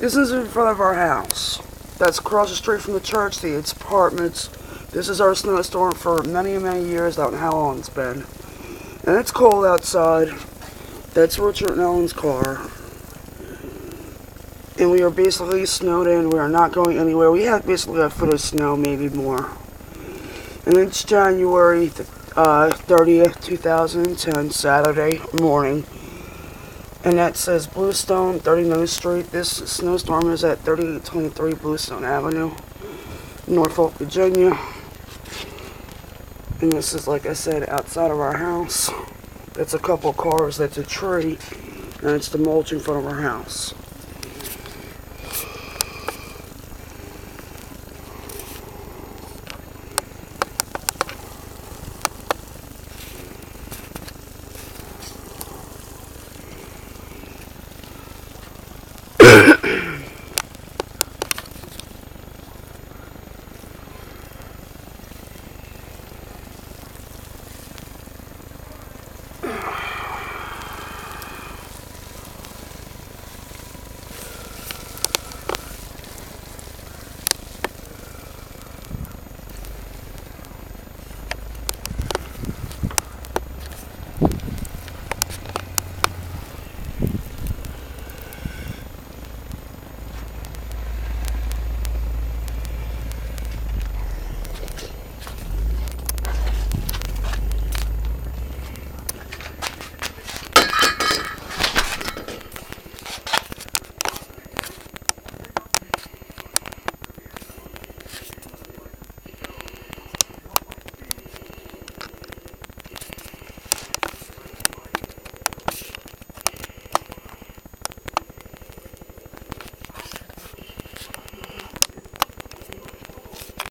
This is in front of our house. That's across the street from the church. It's apartments. This is our snowstorm for many, many years. I don't know how long it's been. And it's cold outside. That's Richard and Ellen's car. And we are basically snowed in. We are not going anywhere. We have basically a foot of snow, maybe more. And it's January 30th, 2010, Saturday morning. And that says Bluestone, 39th Street. This snowstorm is at 3823 Bluestone Avenue, Norfolk, Virginia. And this is, like I said, outside of our house. That's a couple cars. That's a tree. And it's the mulch in front of our house.